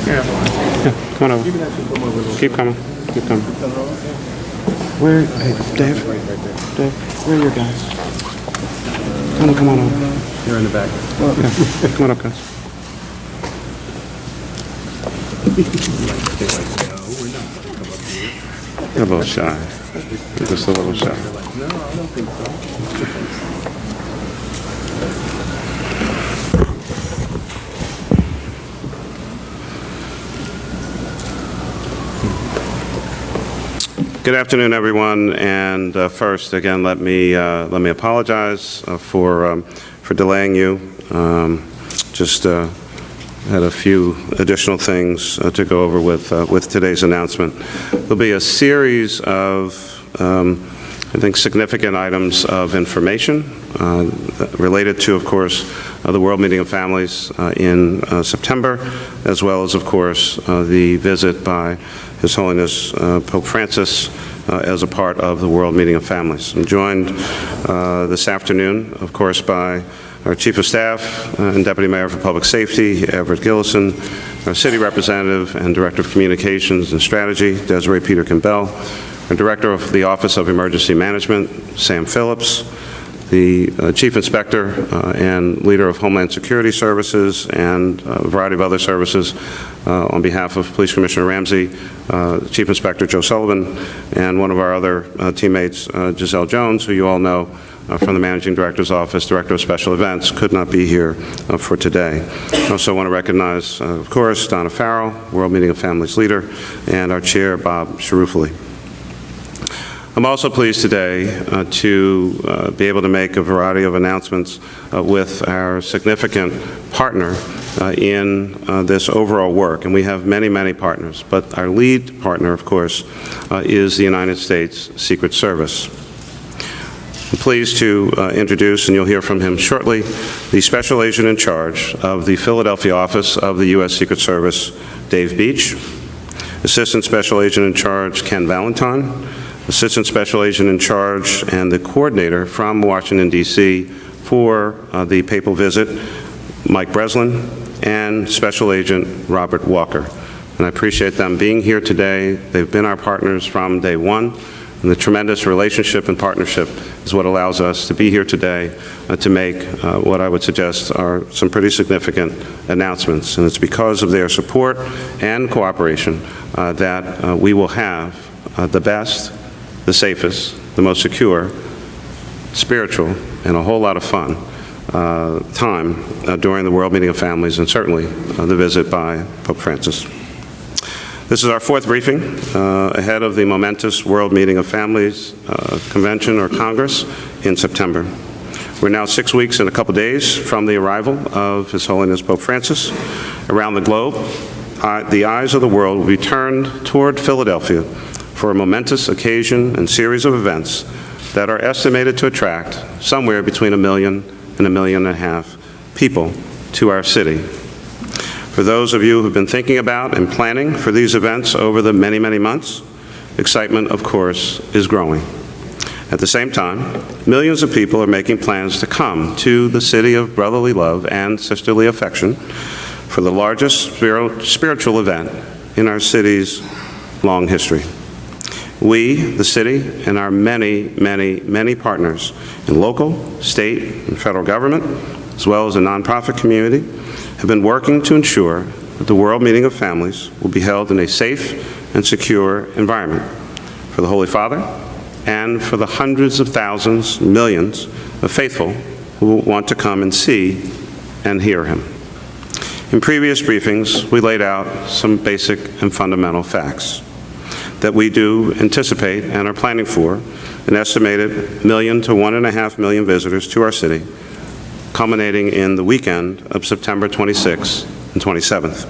Yeah, come on over. Keep coming. Keep coming. Where, hey, Dave? Dave, where are your guys? Come on over. You're in the back. Yeah, come on up, guys. You're a little shy. You're just a little shy. No, I don't think so. Good afternoon, everyone. And first, again, let me apologize for delaying you. Just had a few additional things to go over with today's announcement. There'll be a series of, I think, significant items of information related to, of course, the World Meeting of Families in September, as well as, of course, the visit by His Holiness Pope Francis as a part of the World Meeting of Families. I'm joined this afternoon, of course, by our Chief of Staff and Deputy Mayor for Public Safety, Everett Gillison, our City Representative and Director of Communications and Strategy, Desiree Peter-Kimbell, our Director of the Office of Emergency Management, Sam Phillips, the Chief Inspector and Leader of Homeland Security Services and a variety of other services on behalf of Police Commissioner Ramsey, Chief Inspector Joe Sullivan, and one of our other teammates, Giselle Jones, who you all know from the Managing Director's Office, Director of Special Events, could not be here for today. I also want to recognize, of course, Donna Farrell, World Meeting of Families Leader, and our Chair, Bob Sharufali. I'm also pleased today to be able to make a variety of announcements with our significant partner in this overall work. And we have many, many partners, but our lead partner, of course, is the United States Secret Service. I'm pleased to introduce, and you'll hear from him shortly, the Special Agent in charge of the Philadelphia office of the U.S. Secret Service, Dave Beach, Assistant Special Agent in charge, Ken Valentine, Assistant Special Agent in charge and the coordinator from Washington, D.C. for the papal visit, Mike Breslin, and Special Agent Robert Walker. And I appreciate them being here today. They've been our partners from day one, and the tremendous relationship and partnership is what allows us to be here today to make what I would suggest are some pretty significant announcements. And it's because of their support and cooperation that we will have the best, the safest, the most secure, spiritual, and a whole lot of fun time during the World Meeting of Families, and certainly the visit by Pope Francis. This is our fourth briefing ahead of the momentous World Meeting of Families Convention or Congress in September. We're now 6 weeks and a couple days from the arrival of His Holiness Pope Francis. Around the globe, the eyes of the world will be turned toward Philadelphia for a momentous occasion and series of events that are estimated to attract somewhere between 1 million and 1.5 million people to our city. For those of you who've been thinking about and planning for these events over the many, many months, excitement, of course, is growing. At the same time, millions of people are making plans to come to the city of brotherly love and sisterly affection for the largest spiritual event in our city's long history. We, the city, and our many, many, many partners in local, state, and federal government, as well as the nonprofit community, have been working to ensure that the World Meeting of Families will be held in a safe and secure environment for the Holy Father and for the hundreds of thousands, millions of faithful who want to come and see and hear him. In previous briefings, we laid out some basic and fundamental facts that we do anticipate and are planning for an estimated 1 million to 1.5 million visitors to our city, culminating in the weekend of September 26th and 27th.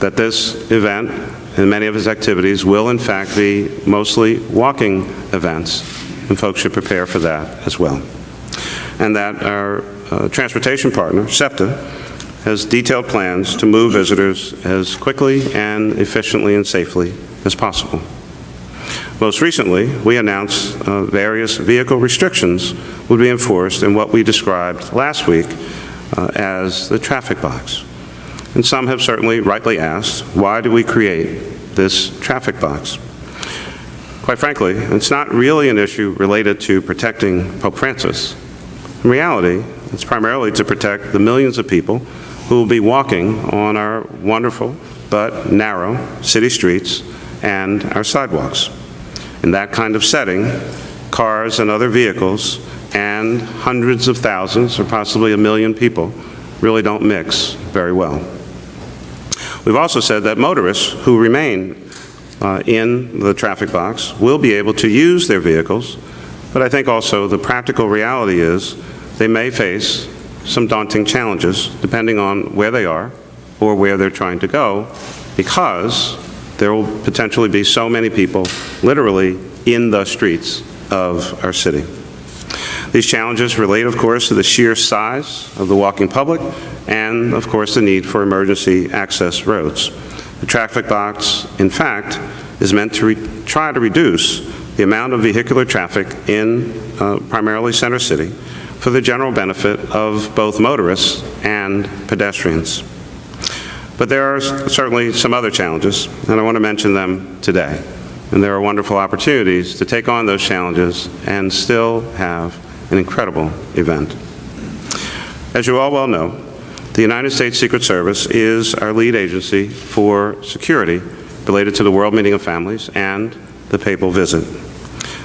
That this event and many of its activities will in fact be mostly walking events, and folks should prepare for that as well. And that our transportation partner, SEPTA, has detailed plans to move visitors as quickly and efficiently and safely as possible. Most recently, we announced various vehicle restrictions would be enforced in what we described last week as the traffic box. And some have certainly rightly asked, why do we create this traffic box? Quite frankly, it's not really an issue related to protecting Pope Francis. In reality, it's primarily to protect the millions of people who will be walking on our wonderful but narrow city streets and our sidewalks. In that kind of setting, cars and other vehicles and hundreds of thousands or possibly a million people really don't mix very well. We've also said that motorists who remain in the traffic box will be able to use their vehicles, but I think also the practical reality is they may face some daunting challenges depending on where they are or where they're trying to go, because there will potentially be so many people literally in the streets of our city. These challenges relate, of course, to the sheer size of the walking public and, of course, the need for emergency access roads. The traffic box, in fact, is meant to try to reduce the amount of vehicular traffic in primarily Center City for the general benefit of both motorists and pedestrians. But there are certainly some other challenges, and I want to mention them today. And there are wonderful opportunities to take on those challenges and still have an incredible event. As you all well know, the United States Secret Service is our lead agency for security related to the World Meeting of Families and the papal visit.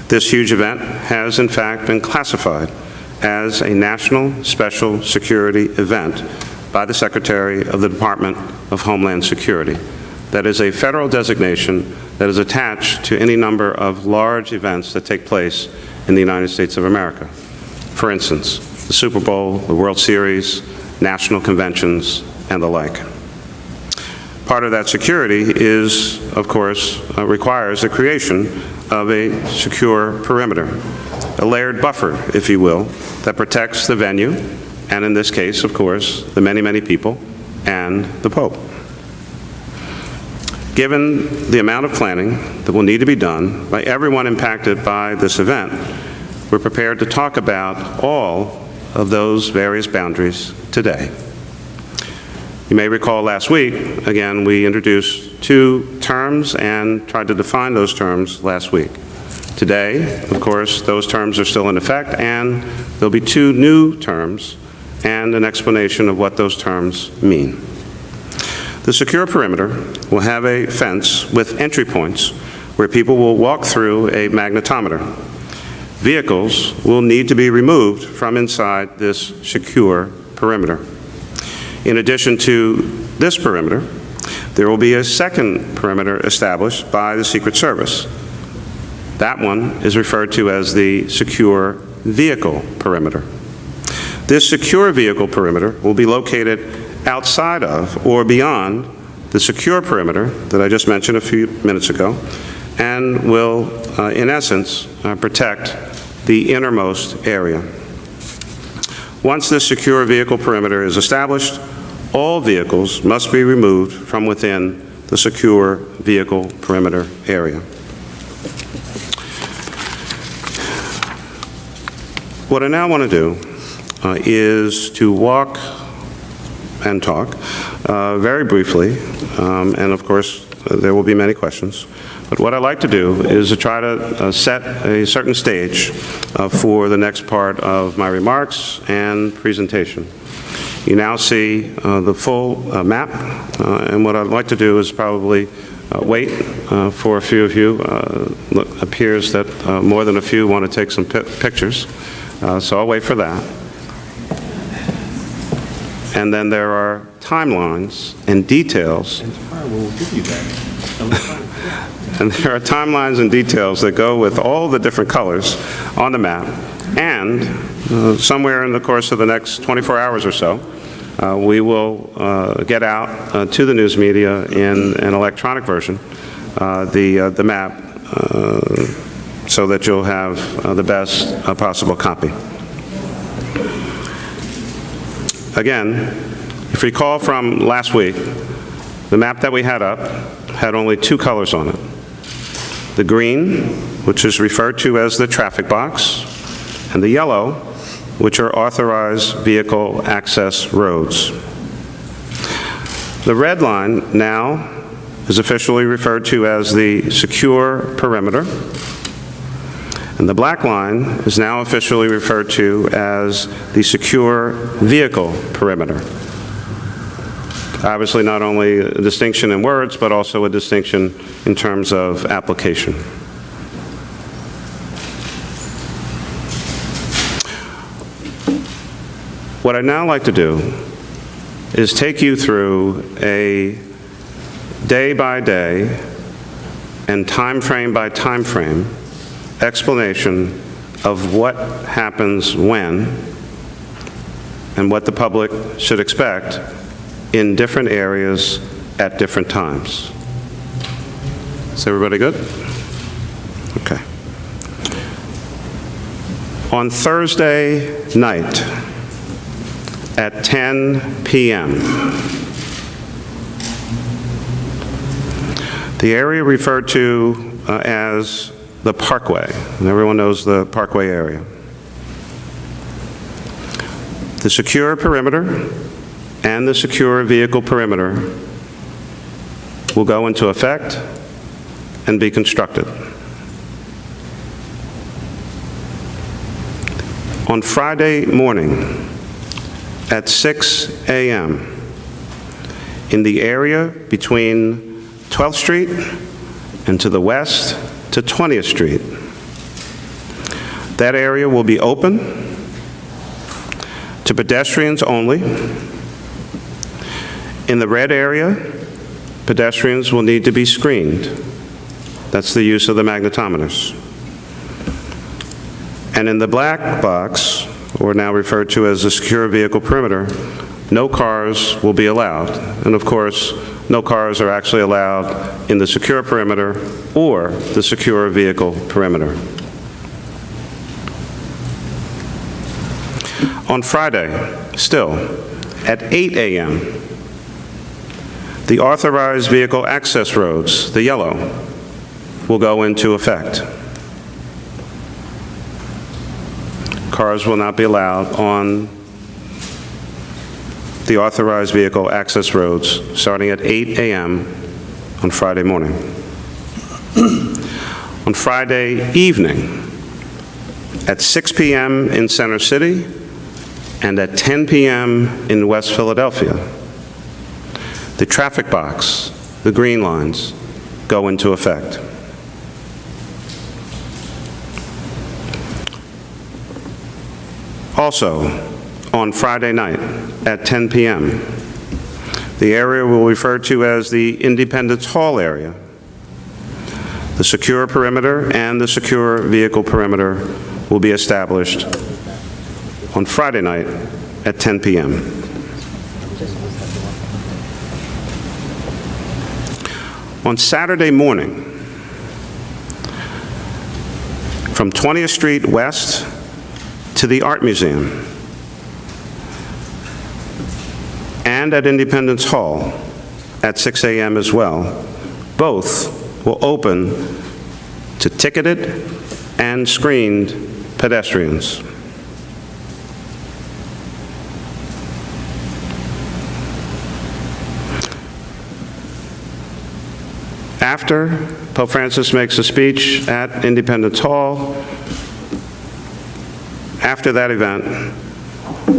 This huge event has in fact been classified as a national special security event by the Secretary of the Department of Homeland Security. That is a federal designation that is attached to any number of large events that take place in the United States of America. For instance, the Super Bowl, the World Series, national conventions, and the like. Part of that security is, of course, requires the creation of a secure perimeter, a layered buffer, if you will, that protects the venue, and in this case, of course, the many, many people and the Pope. Given the amount of planning that will need to be done by everyone impacted by this event, we're prepared to talk about all of those various boundaries today. You may recall last week, again, we introduced two terms and tried to define those terms last week. Today, of course, those terms are still in effect, and there'll be two new terms and an explanation of what those terms mean. The secure perimeter will have a fence with entry points where people will walk through a magnetometer. Vehicles will need to be removed from inside this secure perimeter. In addition to this perimeter, there will be a second perimeter established by the Secret Service. That one is referred to as the secure vehicle perimeter. This secure vehicle perimeter will be located outside of or beyond the secure perimeter that I just mentioned a few minutes ago, and will, in essence, protect the innermost area. Once this secure vehicle perimeter is established, all vehicles must be removed from within the secure vehicle perimeter area. What I now want to do is to walk and talk very briefly, and of course there will be many questions, but what I'd like to do is to try to set a certain stage for the next part of my remarks and presentation. You now see the full map, and what I'd like to do is probably wait for a few of you. It appears that more than a few want to take some pictures, so I'll wait for that. And then there are timelines and details. And there are timelines and details that go with all the different colors on the map. And somewhere in the course of the next 24 hours or so, we will get out to the news media in an electronic version, the map, so that you'll have the best possible copy. Again, if you recall from last week, the map that we had up had only two colors on it. The green, which is referred to as the traffic box, and the yellow, which are authorized vehicle access roads. The red line now is officially referred to as the secure perimeter, and the black line is now officially referred to as the secure vehicle perimeter. Obviously, not only a distinction in words, but also a distinction in terms of application. What I'd now like to do is take you through a day-by-day and time-frame-by-time-frame explanation of what happens when and what the public should expect in different areas at different times. Is everybody good? Okay. On Thursday night at 10 p.m., the area referred to as the Parkway, and everyone knows the Parkway area. The secure perimeter and the secure vehicle perimeter will go into effect and be constructed. On Friday morning at 6 a.m., in the area between 12th Street and to the west to 20th Street, that area will be open to pedestrians only. In the red area, pedestrians will need to be screened. That's the use of the magnetometers. And in the black box, or now referred to as the secure vehicle perimeter, no cars will be allowed. And of course, no cars are actually allowed in the secure perimeter or the secure vehicle perimeter. On Friday, still, at 8 a.m., the authorized vehicle access roads, the yellow, will go into effect. Cars will not be allowed on the authorized vehicle access roads starting at 8 a.m. on Friday morning. On Friday evening, at 6 p.m. in Center City and at 10 p.m. in West Philadelphia, the traffic box, the green lines, go into effect. Also, on Friday night at 10 p.m., the area we'll refer to as the Independence Hall area. The secure perimeter and the secure vehicle perimeter will be established on Friday night at 10 p.m. On Saturday morning, from 20th Street West to the Art Museum and at Independence Hall at 6 a.m. as well, both will open to ticketed and screened pedestrians. After Pope Francis makes a speech at Independence Hall, after that event,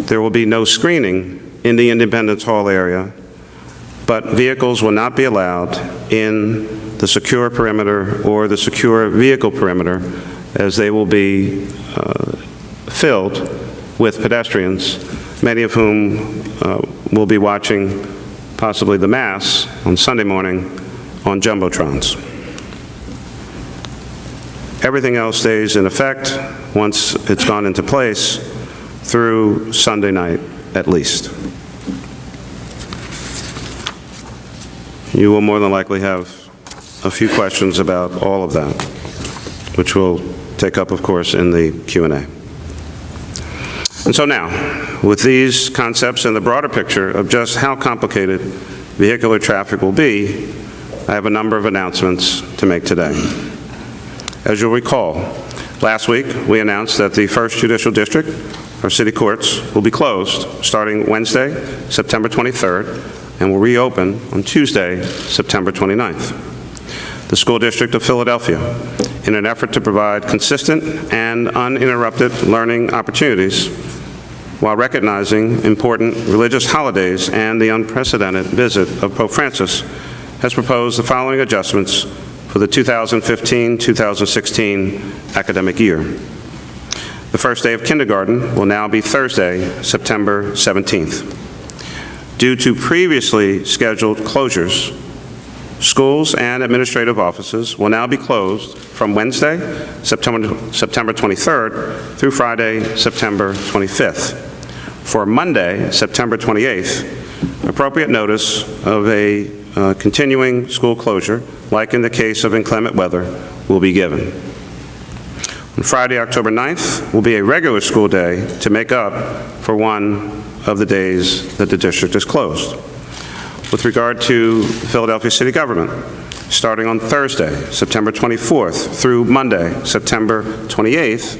there will be no screening in the Independence Hall area, but vehicles will not be allowed in the secure perimeter or the secure vehicle perimeter, as they will be filled with pedestrians, many of whom will be watching possibly the Mass on Sunday morning on Jumbotrons. Everything else stays in effect once it's gone into place through Sunday night at least. You will more than likely have a few questions about all of that, which we'll take up, of course, in the Q&A. And so now, with these concepts and the broader picture of just how complicated vehicular traffic will be, I have a number of announcements to make today. As you'll recall, last week we announced that the 1st Judicial District, our city courts, will be closed starting Wednesday, September 23rd and will reopen on Tuesday, September 29th. The School District of Philadelphia, in an effort to provide consistent and uninterrupted learning opportunities while recognizing important religious holidays and the unprecedented visit of Pope Francis, has proposed the following adjustments for the 2015-2016 academic year. The first day of kindergarten will now be Thursday, September 17th. Due to previously scheduled closures, schools and administrative offices will now be closed from Wednesday, September 23rd through Friday, September 25th. For Monday, September 28th, appropriate notice of a continuing school closure, like in the case of inclement weather, will be given. On Friday, October 9th, will be a regular school day to make up for one of the days that the district is closed. With regard to Philadelphia city government, starting on Thursday, September 24th through Monday, September 28th,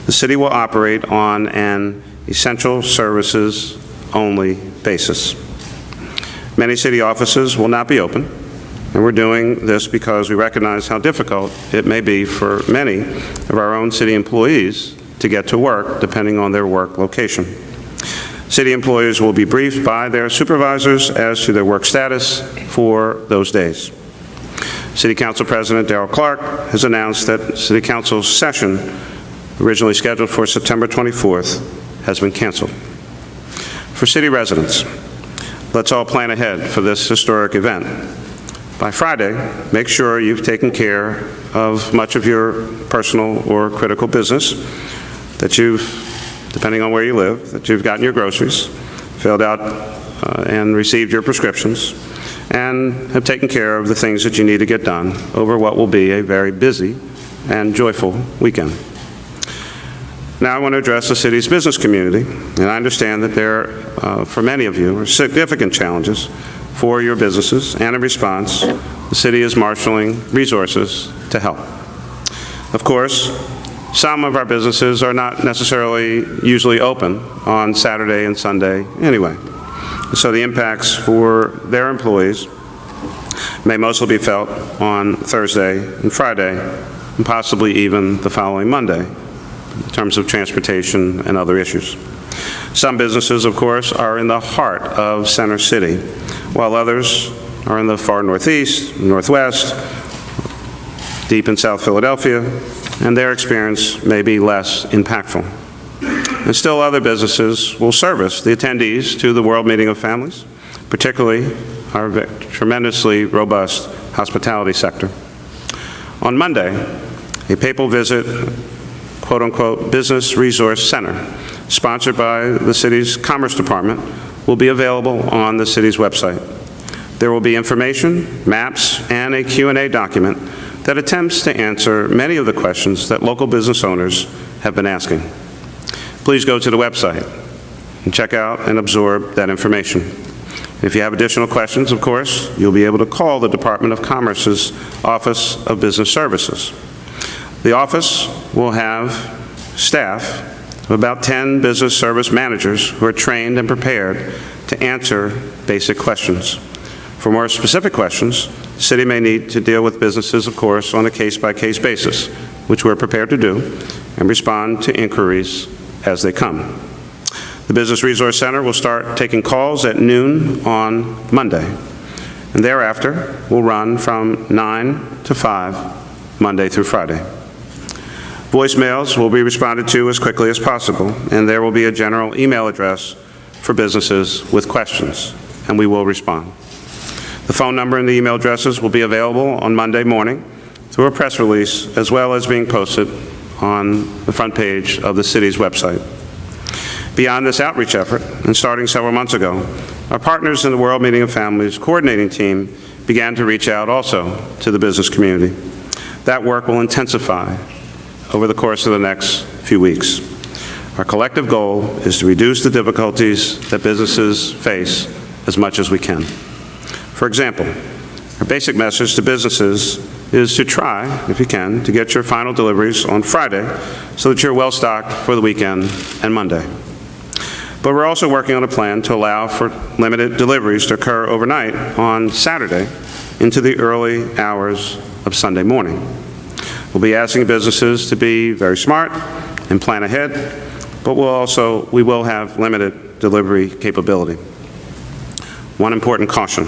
the city will operate on an essential services only basis. Many city offices will not be open, and we're doing this because we recognize how difficult it may be for many of our own city employees to get to work, depending on their work location. City employees will be briefed by their supervisors as to their work status for those days. City Council President Darrell Clark has announced that City Council session, originally scheduled for September 24th, has been canceled. For city residents, let's all plan ahead for this historic event. By Friday, make sure you've taken care of much of your personal or critical business, that you've, depending on where you live, that you've gotten your groceries, filled out and received your prescriptions, and have taken care of the things that you need to get done over what will be a very busy and joyful weekend. Now I want to address the city's business community, and I understand that there, for many of you, are significant challenges for your businesses, and in response, the city is marshaling resources to help. Of course, some of our businesses are not necessarily usually open on Saturday and Sunday anyway, so the impacts for their employees may mostly be felt on Thursday and Friday, and possibly even the following Monday, in terms of transportation and other issues. Some businesses, of course, are in the heart of Center City, while others are in the far northeast, northwest, deep in South Philadelphia, and their experience may be less impactful. And still other businesses will service the attendees to the World Meeting of Families, particularly our tremendously robust hospitality sector. On Monday, a papal visit, quote-unquote, Business Resource Center, sponsored by the city's Commerce Department, will be available on the city's website. There will be information, maps, and a Q&A document that attempts to answer many of the questions that local business owners have been asking. Please go to the website and check out and absorb that information. If you have additional questions, of course, you'll be able to call the Department of Commerce's Office of Business Services. The office will have staff of about 10 business service managers who are trained and prepared to answer basic questions. For more specific questions, the city may need to deal with businesses, of course, on a case-by-case basis, which we're prepared to do, and respond to inquiries as they come. The Business Resource Center will start taking calls at noon on Monday, and thereafter will run from 9 to 5, Monday through Friday. Voicemails will be responded to as quickly as possible, and there will be a general email address for businesses with questions, and we will respond. The phone number and the email addresses will be available on Monday morning through a press release, as well as being posted on the front page of the city's website. Beyond this outreach effort, and starting several months ago, our partners in the World Meeting of Families coordinating team began to reach out also to the business community. That work will intensify over the course of the next few weeks. Our collective goal is to reduce the difficulties that businesses face as much as we can. For example, our basic message to businesses is to try, if you can, to get your final deliveries on Friday so that you're well stocked for the weekend and Monday. But we're also working on a plan to allow for limited deliveries to occur overnight on Saturday into the early hours of Sunday morning. We'll be asking businesses to be very smart and plan ahead, but we will have limited delivery capability. One important caution.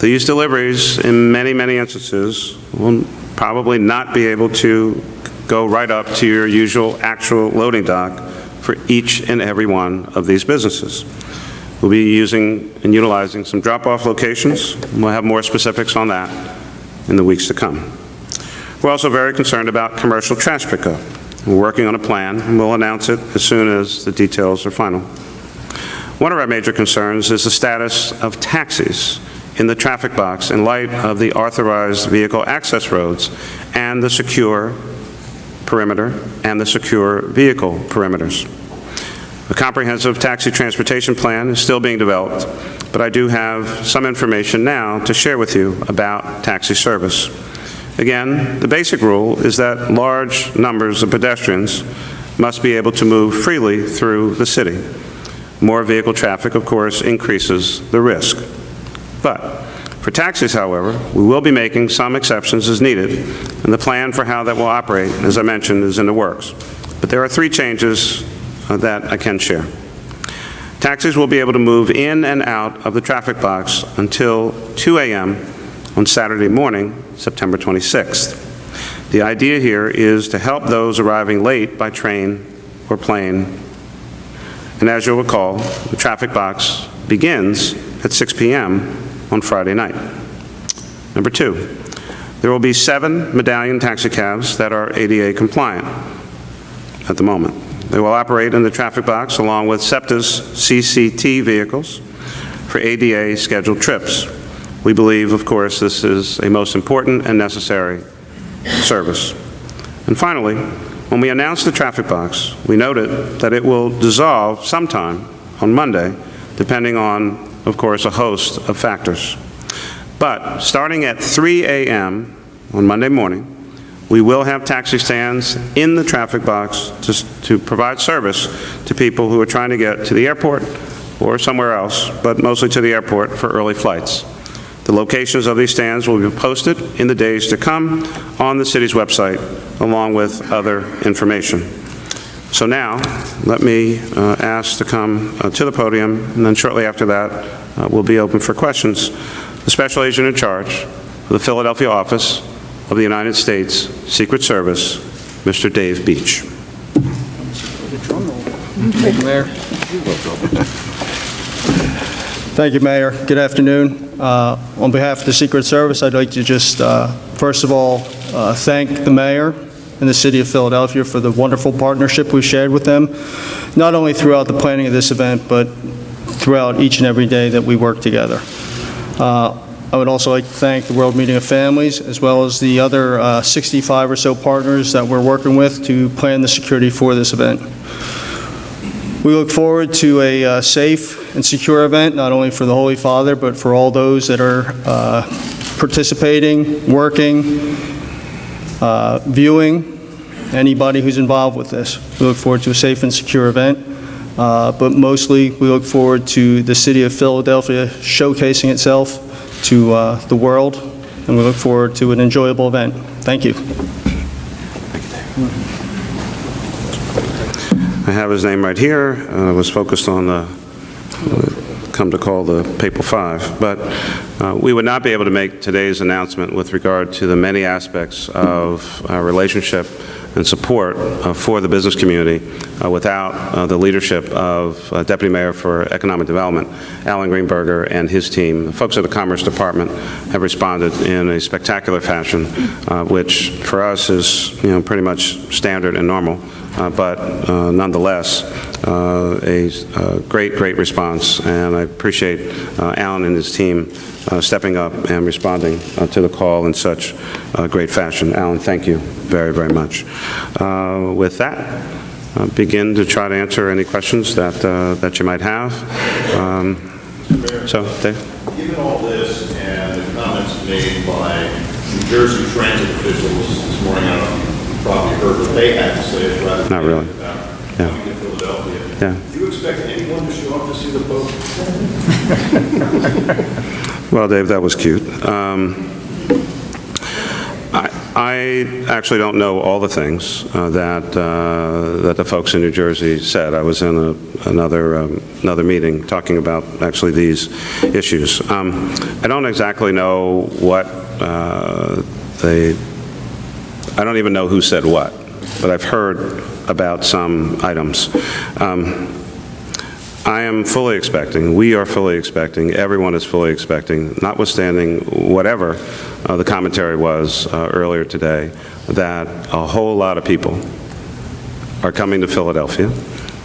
These deliveries, in many, many instances, will probably not be able to go right up to your usual actual loading dock for each and every one of these businesses. We'll be using and utilizing some drop-off locations. We'll have more specifics on that in the weeks to come. We're also very concerned about commercial trash pickup. We're working on a plan, and we'll announce it as soon as the details are final. One of our major concerns is the status of taxis in the traffic box in light of the authorized vehicle access roads and the secure perimeter and the secure vehicle perimeters. A comprehensive taxi transportation plan is still being developed, but I do have some information now to share with you about taxi service. Again, the basic rule is that large numbers of pedestrians must be able to move freely through the city. More vehicle traffic, of course, increases the risk. But for taxis, however, we will be making some exceptions as needed, and the plan for how that will operate, as I mentioned, is in the works. But there are 3 changes that I can share. Taxis will be able to move in and out of the traffic box until 2 a.m. on Saturday morning, September 26th. The idea here is to help those arriving late by train or plane. And as you'll recall, the traffic box begins at 6 p.m. on Friday night. Number 2, there will be 7 medallion taxicabs that are ADA compliant at the moment. They will operate in the traffic box along with SEPTA's CCT vehicles for ADA scheduled trips. We believe, of course, this is a most important and necessary service. And finally, when we announced the traffic box, we noted that it will dissolve sometime on Monday, depending on, of course, a host of factors. But starting at 3 a.m. on Monday morning, we will have taxi stands in the traffic box to provide service to people who are trying to get to the airport or somewhere else, but mostly to the airport for early flights. The locations of these stands will be posted in the days to come on the city's website, along with other information. So now, let me ask to come to the podium, and then shortly after that, we'll be open for questions. The Special Agent in charge of the Philadelphia office of the United States Secret Service, Mr. Dave Beach. Thank you, Mayor. Thank you, Mayor. Good afternoon. On behalf of the Secret Service, I'd like to just, first of all, thank the Mayor and the City of Philadelphia for the wonderful partnership we've shared with them, not only throughout the planning of this event, but throughout each and every day that we work together. I would also like to thank the World Meeting of Families, as well as the other 65 or so partners that we're working with to plan the security for this event. We look forward to a safe and secure event, not only for the Holy Father, but for all those that are participating, working, viewing, anybody who's involved with this. We look forward to a safe and secure event, but mostly we look forward to the City of Philadelphia showcasing itself to the world, and we look forward to an enjoyable event. Thank you. I have his name right here. I was focused on the, come to call the Papal Five, but we would not be able to make today's announcement with regard to the many aspects of our relationship and support for the business community without the leadership of Deputy Mayor for Economic Development, Alan Greenberger, and his team. The folks at the Commerce Department have responded in a spectacular fashion, which for us is, pretty much standard and normal. But nonetheless, a great response, and I appreciate Alan and his team stepping up and responding to the call in such great fashion. Alan, thank you very much. With that, begin to try to answer any questions that you might have. So, Dave? Given all this and the comments made by New Jersey transit officials this morning, I don't know if you probably heard what they had to say, rather Not really. about coming to Philadelphia. Yeah. Do you expect anyone to show up to see the Pope? Well, Dave, that was cute. I actually don't know all the things that the folks in New Jersey said. I was in another meeting talking about actually these issues. I don't exactly know what I don't even know who said what, but I've heard about some items. I am fully expecting, we are fully expecting, everyone is fully expecting, notwithstanding whatever the commentary was earlier today, that a whole lot of people are coming to Philadelphia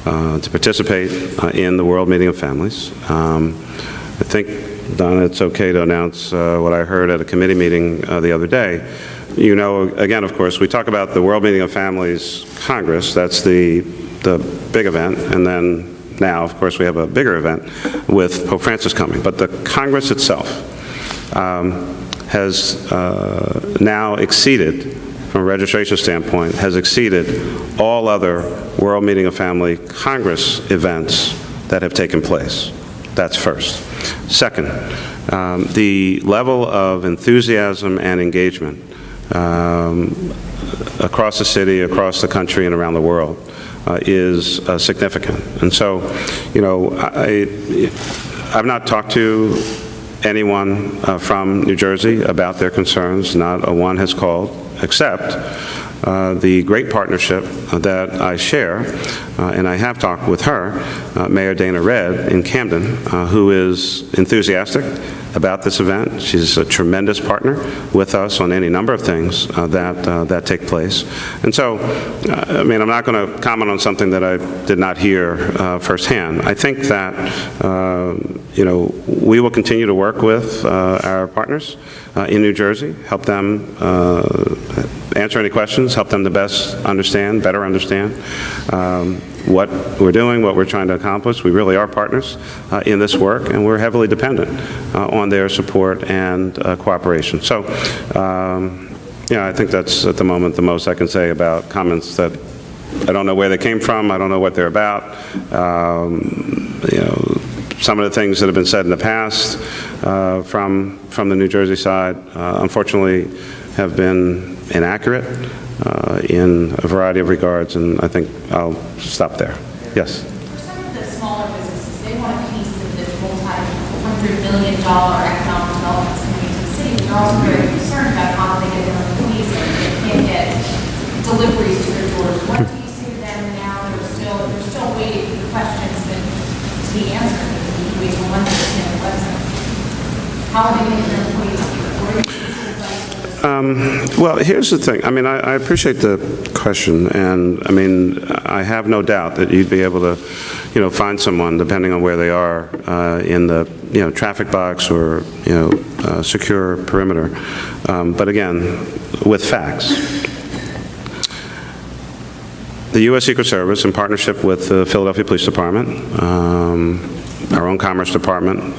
to participate in the World Meeting of Families. I think, Donna, it's okay to announce what I heard at a committee meeting the other day. You know, again, of course, we talk about the World Meeting of Families Congress. That's the big event, and then now, of course, we have a bigger event with Pope Francis coming. But the Congress itself has now exceeded, from a registration standpoint, has exceeded all other World Meeting of Family Congress events that have taken place. That's first. Second, the level of enthusiasm and engagement across the city, across the country, and around the world is significant. And so, you know, I've not talked to anyone from New Jersey about their concerns. Not a one has called, except the great partnership that I share, and I have talked with her, Mayor Dana Redd in Camden, who is enthusiastic about this event. She's a tremendous partner with us on any number of things that take place. And so, I mean, I'm not going to comment on something that I did not hear firsthand. I think that, you know, we will continue to work with our partners in New Jersey, help them answer any questions, help them to better understand what we're doing, what we're trying to accomplish. We really are partners in this work, and we're heavily dependent on their support and cooperation. So, yeah, I think that's at the moment the most I can say about comments that I don't know where they came from, I don't know what they're about. You know, some of the things that have been said in the past from the New Jersey side, unfortunately, have been inaccurate in a variety of regards, and I think I'll stop there. Yes? For some of the smaller businesses, they want a piece of this multi-$100 million economic development that's coming into the city, but they're also very concerned about how they get their employees in. They can't get deliveries to their doors. What do you say to them now? They're still waiting for the questions to be answered. They need to wait till Monday to see on the website. How are they getting their employees here? What are your pieces of advice for this? Well, here's the thing. I mean, I appreciate the question, and I mean, I have no doubt that you'd be able to, you know, find someone, depending on where they are in the, you know, traffic box or, you know, secure perimeter. But again, with facts. The U.S. Secret Service, in partnership with the Philadelphia Police Department, our own Commerce Department,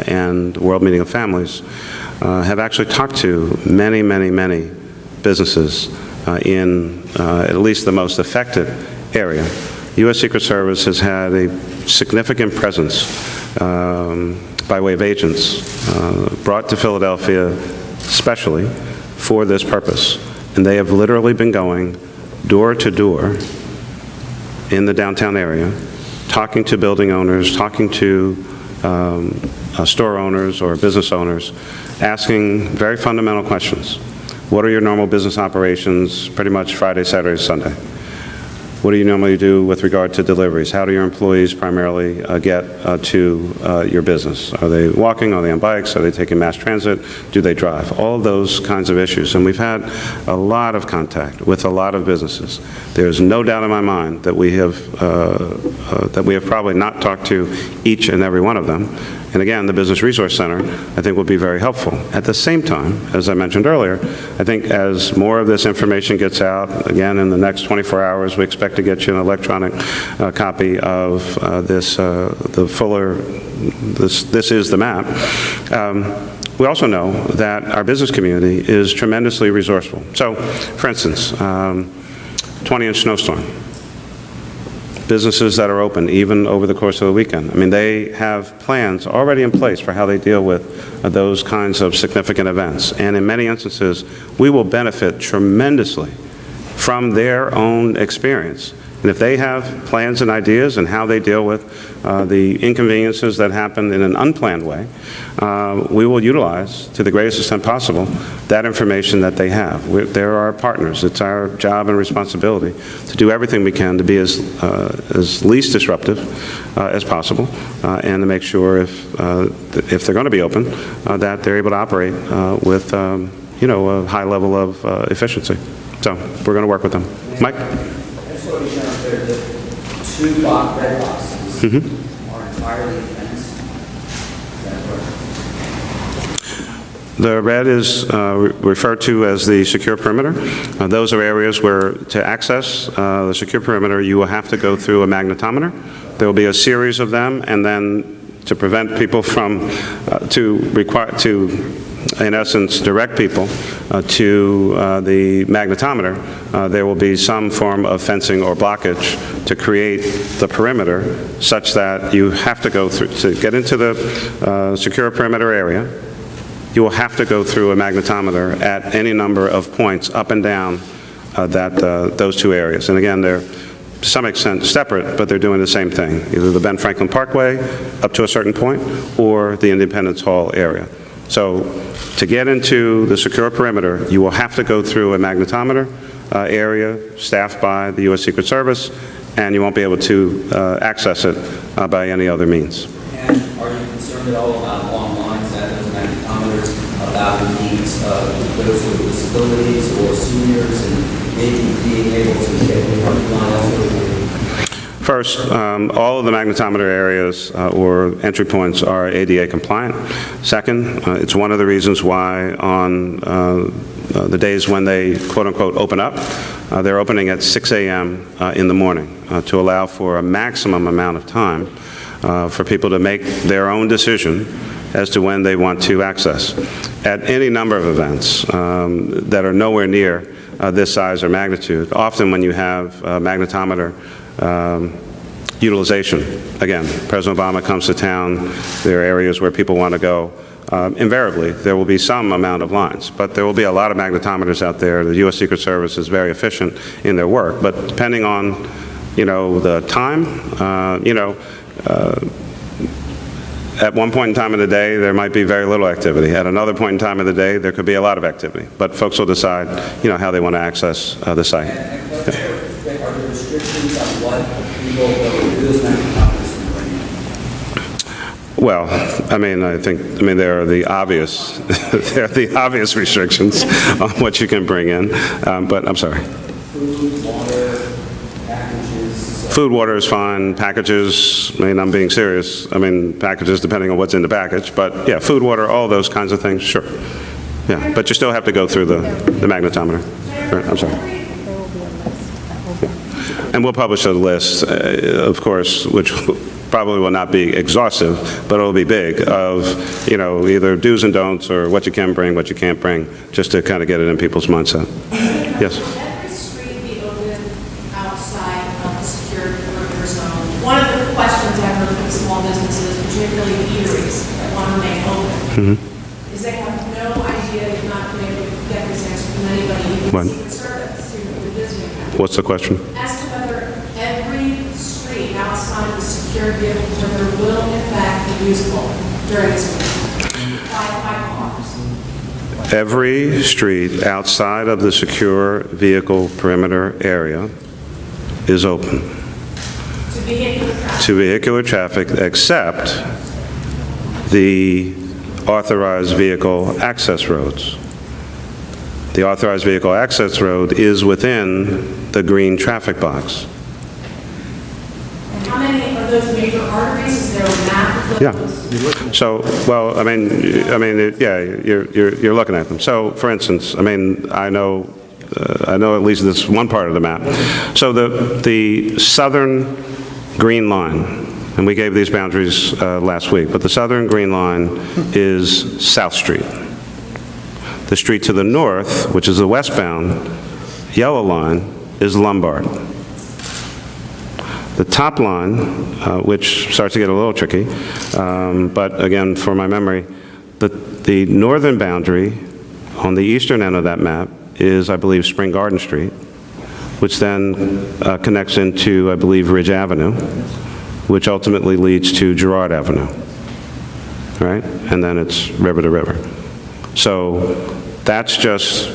and World Meeting of Families, have actually talked to many, many, many businesses in at least the most affected area. The U.S. Secret Service has had a significant presence by way of agents brought to Philadelphia especially for this purpose. And they have literally been going door to door in the downtown area, talking to building owners, talking to store owners or business owners, asking very fundamental questions. What are your normal business operations pretty much Friday, Saturday, Sunday? What do you normally do with regard to deliveries? How do your employees primarily get to your business? Are they walking? Are they on bikes? Are they taking mass transit? Do they drive? All of those kinds of issues. And we've had a lot of contact with a lot of businesses. There's no doubt in my mind that we have probably not talked to each and every one of them. And again, the Business Resource Center, I think, will be very helpful. At the same time, as I mentioned earlier, I think as more of this information gets out, again, in the next 24 hours, we expect to get you an electronic copy of this is the map. We also know that our business community is tremendously resourceful. So, for instance, 20-inch snowstorm. businesses that are open, even over the course of the weekend. I mean, they have plans already in place for how they deal with those kinds of significant events. And in many instances, we will benefit tremendously from their own experience. And if they have plans and ideas and how they deal with the inconveniences that happen in an unplanned way, we will utilize, to the greatest extent possible, that information that they have. They're our partners. It's our job and responsibility to do everything we can to be as least disruptive as possible, and to make sure if they're going to be open, that they're able to operate with a high level of efficiency. So we're going to work with them. Mike? I just want to be sure I'm clear that two red boxes are entirely fenced. Is that correct? The red is referred to as the secure perimeter. Those are areas where, to access the secure perimeter, you will have to go through a magnetometer. There will be a series of them, and then to prevent people from, in essence, direct people to the magnetometer, there will be some form of fencing or blockage to create the perimeter such that you have to go through, to get into the secure perimeter area, you will have to go through a magnetometer at any number of points up and down those two areas. And again, they're to some extent separate, but they're doing the same thing, either the Ben Franklin Parkway up to a certain point or the Independence Hall area. So to get into the secure perimeter, you will have to go through a magnetometer area staffed by the U.S. Secret Service, and you won't be able to access it by any other means. And are you concerned at all about long lines at those magnetometers, about the needs of those with disabilities or seniors, and maybe being able to get in front of the line elsewhere? First, all of the magnetometer areas or entry points are ADA compliant. Second, it's one of the reasons why on the days when they quote-unquote open up, they're opening at 6 a.m. In the morning to allow for a maximum amount of time for people to make their own decision as to when they want to access. At any number of events that are nowhere near this size or magnitude, often when you have magnetometer utilization. Again, President Obama comes to town, there are areas where people want to go. Invariably, there will be some amount of lines, but there will be a lot of magnetometers out there. The U.S. Secret Service is very efficient in their work, but depending on, the time, at one point in time of the day, there might be very little activity. At another point in time of the day, there could be a lot of activity. But folks will decide, how they want to access the site. Are there restrictions on what people that will do those magnetometers can bring in? Well, there are the obvious, there are the obvious restrictions on what you can bring in. But I'm sorry. Food, water, packages. Food, water is fine. Packages, I'm being serious. Packages depending on what's in the package. But yeah, food, water, all those kinds of things, sure. Yeah, but you still have to go through the magnetometer. I'm sorry. And we'll publish a list, of course, which probably will not be exhaustive, but it'll be big, of, either do's and don'ts or what you can bring, what you can't bring, just to kind of get it in people's mindset. Yes? Every street be open outside of the secure perimeter zone. One of the questions I've heard from small businesses, particularly eateries that want to remain open, is they have no idea, you're not going to get this answer from anybody, even What? Secret Service, who are visiting them. What's the question? As to whether every street outside of the secure vehicle perimeter will in fact be usable during this week by cars. Every street outside of the secure vehicle perimeter area is open To vehicular traffic. to vehicular traffic except the authorized vehicle access roads. The authorized vehicle access road is within the green traffic box. And how many of those major arteries, is there a map of Yeah. those? So, well, yeah, you're looking at them. So, for instance, I know at least this one part of the map. So the southern green line, and we gave these boundaries last week, but the southern green line is South Street. The street to the north, which is the westbound yellow line, is Lombard. The top line, which starts to get a little tricky, but again, for my memory, the northern boundary on the eastern end of that map is, I believe, Spring Garden Street, which then connects into, I believe, Ridge Avenue, which ultimately leads to Girard Avenue, right? And then it's river to river. So that's just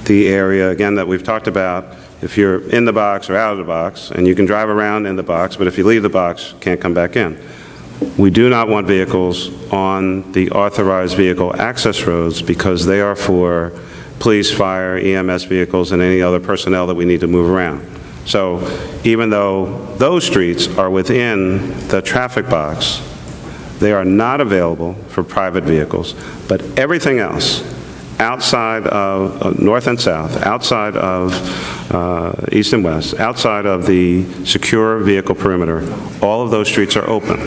the area, again, that we've talked about. If you're in the box or out of the box, and you can drive around in the box, but if you leave the box, you can't come back in. We do not want vehicles on the authorized vehicle access roads because they are for police, fire, EMS vehicles, and any other personnel that we need to move around. So even though those streets are within the traffic box, they are not available for private vehicles. But everything else, outside of north and south, outside of east and west, outside of the secure vehicle perimeter, all of those streets are open.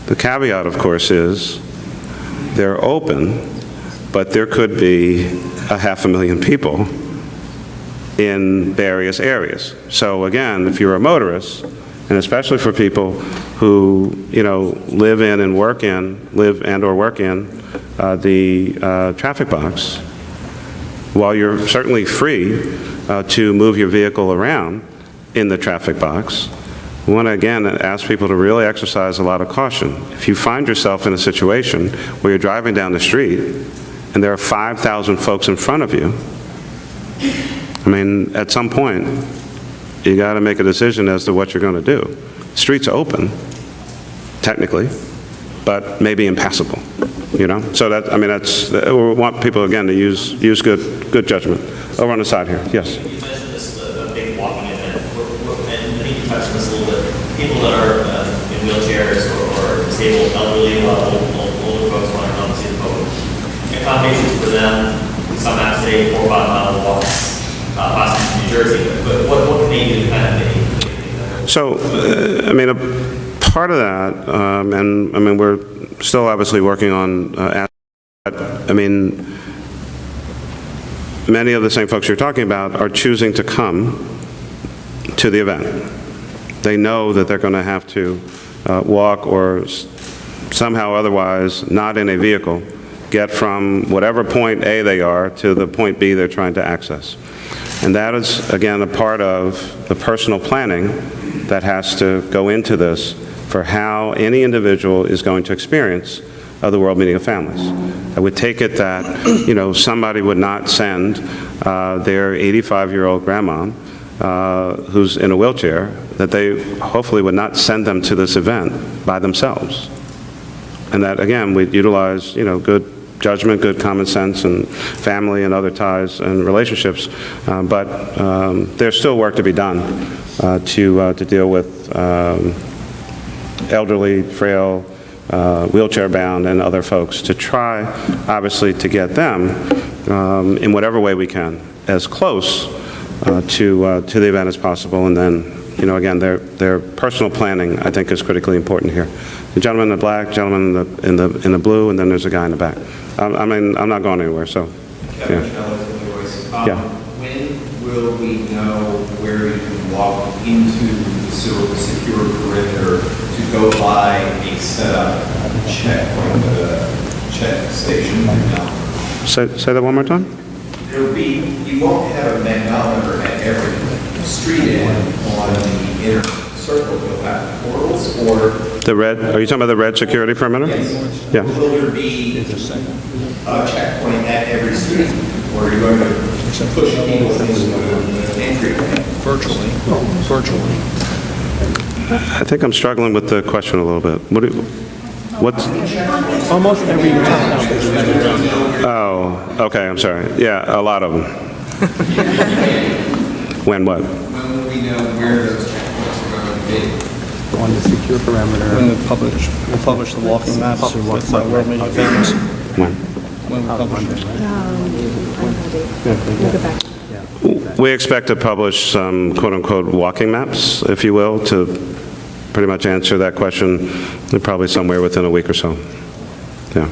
The caveat, of course, is they're open, but there could be 500,000 people in various areas. So again, if you're a motorist, and especially for people who, live in and work in, the traffic box, while you're certainly free to move your vehicle around in the traffic box, we want to, again, ask people to really exercise a lot of caution. If you find yourself in a situation where you're driving down the street and there are 5,000 folks in front of you, I mean, at some point, you got to make a decision as to what you're going to do. The street's open, technically, but maybe impassable, So that, I mean, we want people, again, to use good judgment. Over on the side here, yes. You mentioned this, the big walking event, and I think you touched on this a little bit. People that are in wheelchairs or disabled, elderly, older folks want to come and see the boat. Accommodations for them, some have to say 4 or 5 mile walks, possibly to New Jersey, but what can they do to kind of make? So, I mean, a part of that, and I mean, we're still obviously working on, I mean, many of the same folks you're talking about are choosing to come to the event. They know that they're going to have to walk or somehow otherwise, not in a vehicle, get from whatever point A they are to the point B they're trying to access. And that is, again, a part of the personal planning that has to go into this for how any individual is going to experience the World Meeting of Families. I would take it that, somebody would not send their 85-year-old grandma who's in a wheelchair, that they hopefully would not send them to this event by themselves. And that, again, we'd utilize, good judgment, good common sense, and family and other ties and relationships. But there's still work to be done to deal with elderly, frail, wheelchair-bound, and other folks to try, obviously, to get them in whatever way we can as close to the event as possible. And then, again, their personal planning, I think, is critically important here. The gentleman in the black, gentleman in the blue, and then there's a guy in the back. I mean, I'm not going anywhere, so, yeah. Yeah. When will we know where you can walk into the secure perimeter to go by a set-up checkpoint, check station magnetometer? Say that one more time? You won't have a magnetometer at every street end on the inner circle. You'll have portals or... The red, are you talking about the red security perimeter? Yes. Yeah. Will there be a checkpoint at every street, or are you going to push people into the entry point? Virtually. I think I'm struggling with the question a little bit. What's... Almost every town. Oh, okay, I'm sorry. Yeah, a lot of them. When what? When will we know where those checkpoints are going to be? On the secure perimeter. When we'll publish the walking maps with World Meeting of Families. When? When we publish it. We expect to publish some quote-unquote walking maps, if you will, to pretty much answer that question probably somewhere within a week or so. Yeah.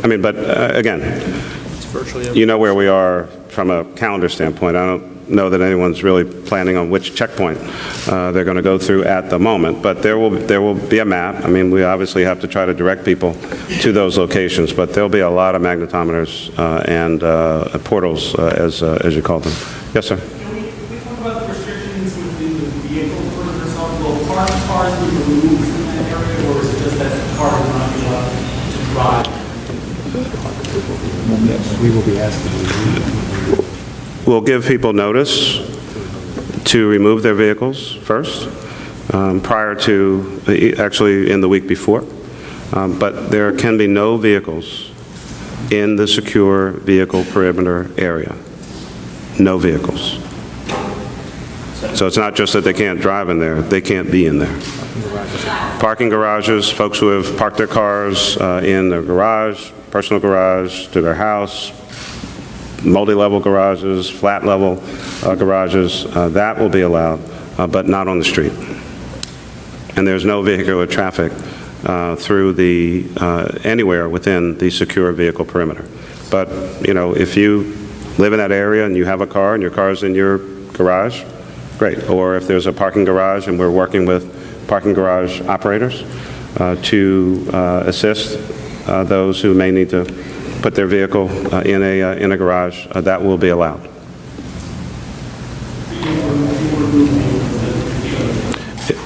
I mean, but again, It's virtually you know where we are from a calendar standpoint. I don't know that anyone's really planning on which checkpoint they're going to go through at the moment, but there will be a map. I mean, we obviously have to try to direct people to those locations, but there'll be a lot of magnetometers and portals, as you call them. Yes, sir? Can we talk about the restrictions within the vehicle perimeters? Will parked cars be removed from that area, or is it just that the car will not be allowed to drive? We will be asked to We'll give people notice to remove their vehicles first, prior to, actually in the week before. But there can be no vehicles in the secure vehicle perimeter area. No vehicles. So it's not just that they can't drive in there, they can't be in there. Parking garages, folks who have parked their cars in their garage, personal garage, to their house, multi-level garages, flat-level garages, that will be allowed, but not on the street. And there's no vehicular traffic through the, anywhere within the secure vehicle perimeter. But, you know, if you live in that area and you have a car and your car's in your garage, great. Or if there's a parking garage and we're working with parking garage operators to assist those who may need to put their vehicle in a garage, that will be allowed.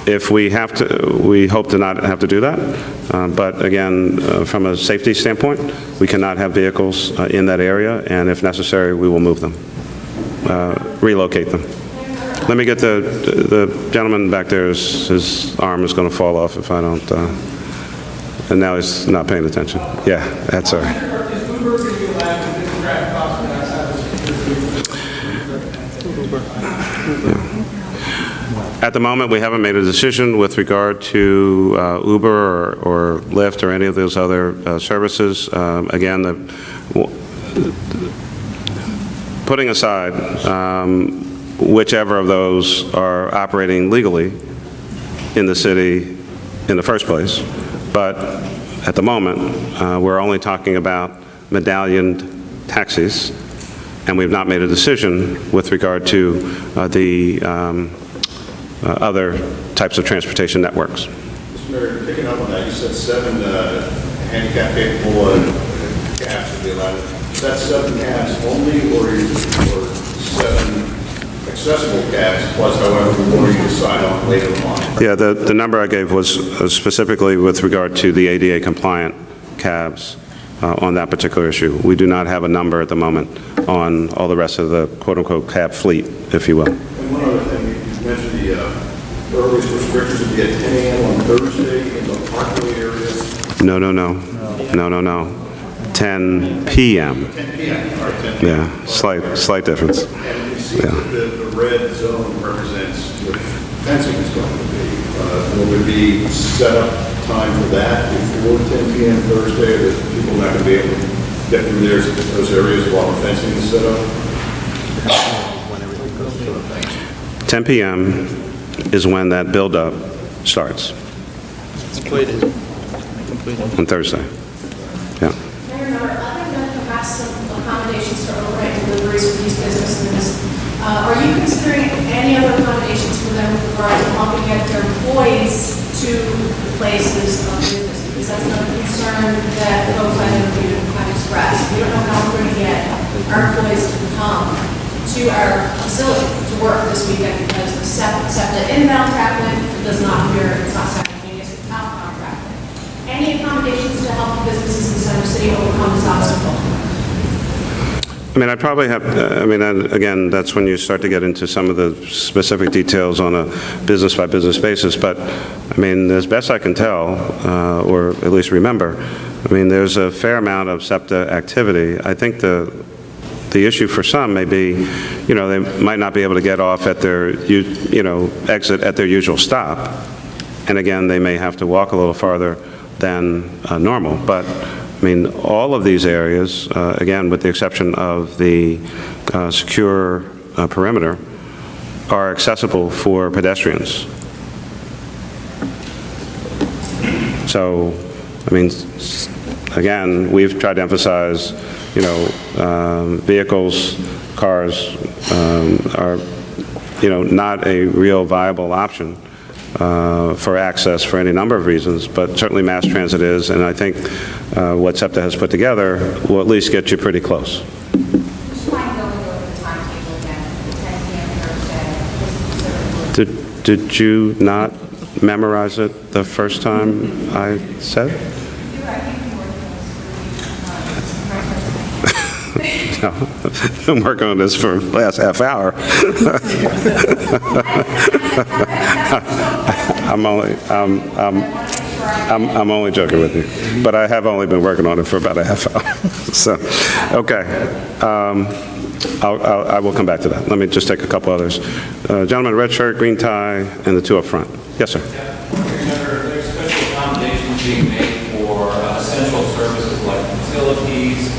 If we have to, we hope to not have to do that. But again, from a safety standpoint, we cannot have vehicles in that area, and if necessary, we will move them, relocate them. Let me get the gentleman back there, his arm is going to fall off if I don't, and now he's not paying attention. Yeah, that's all right. Is Uber going to be allowed to grab cops outside of At the moment, we haven't made a decision with regard to Uber or Lyft or any of those other services. Again, putting aside whichever of those are operating legally in the city in the first place, but at the moment, we're only talking about medallioned taxis, and we've not made a decision with regard to the other types of transportation networks. Mr. Mayor, picking up on that, you said 7 handicap-capable cabs would be allowed. Is that 7 cabs only, or 7 accessible cabs, plus however more you decide on later on? Yeah, the number I gave was specifically with regard to the ADA compliant cabs on that particular issue. We do not have a number at the moment on all the rest of the quote-unquote cab fleet, if you will. And one other thing, you mentioned the earliest restrictions would be at 10 a.m. on Thursday in the Parkway area. No. 10 p.m. 10 p.m. All right, 10 p.m. Yeah, slight difference. And you see that the red zone represents what fencing is going to be. Will there be set up time for that before 10 p.m. Thursday, that people are not going to be able to get through those areas while the fencing is set up? 10 p.m. is when that build-up starts. Completed. On Thursday. Yeah. Mayor Miller, other than perhaps some accommodations for overnight deliveries for these businesses, are you considering any other accommodations for them with regard to helping get their employees to the places of business? Because that's another concern that folks I know have expressed. We don't know how we're going to get our employees to come to our facility to work this weekend because the SEPTA inbound traffic does not appear, it's not simultaneous with outbound traffic. Any accommodations to help businesses in Center City overcome this obstacle? I mean, I'd probably have, again, that's when you start to get into some of the specific details on a business-by-business basis, but, I mean, as best I can tell, or at least remember, I mean, there's a fair amount of SEPTA activity. I think the issue for some may be, you know, they might not be able to get off at their, exit at their usual stop, and again, they may have to walk a little farther than normal, but I mean, all of these areas, again, with the exception of the secure perimeter, are accessible for pedestrians. So, I mean, again, we've tried to emphasize, vehicles cars are, not a real viable option for access for any number of reasons, but certainly mass transit is, and I think what SEPTA has put together will at least get you pretty close. Would you mind going over the timetable again, 10 p.m. Thursday? Just so Did you not memorize it the first time I said? I think you were No, I've been working on this for the last half hour. I'm only joking with you, but I have only been working on it for about a half hour. So, okay. I will come back to that. Let me just take a couple others. Gentleman, red shirt, green tie, and the two up front. Yes, sir. Remember, there's special accommodations being made for essential services like facilities,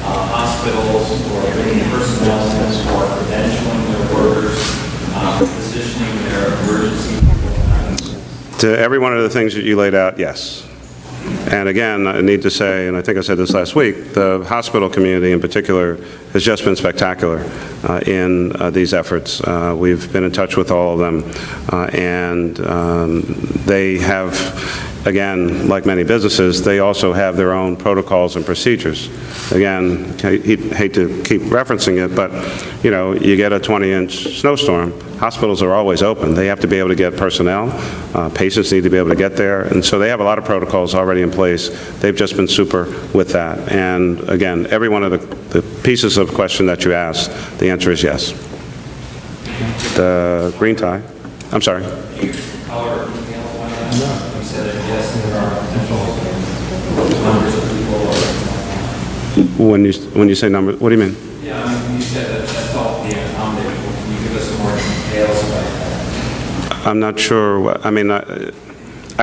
hospitals, or training personnel, for credentialing their workers, positioning their emergency. To every one of the things that you laid out, yes. And again, I need to say, and I think I said this last week, the hospital community in particular has just been spectacular in these efforts. We've been in touch with all of them, and they have, again, like many businesses, they also have their own protocols and procedures. Again, I hate to keep referencing it, but, you get a 20-inch snowstorm, hospitals are always open. They have to be able to get personnel. Patients need to be able to get there. And so they have a lot of protocols already in place. They've just been super with that. And again, every one of the pieces of question that you asked, the answer is yes. The green tie. I'm sorry. Color, you said that yes, there are potential numbers of people. When you say numbers, what do you mean? Yeah, I mean, you said that that's all being accommodated. Can you give us some more details about that? I'm not sure. I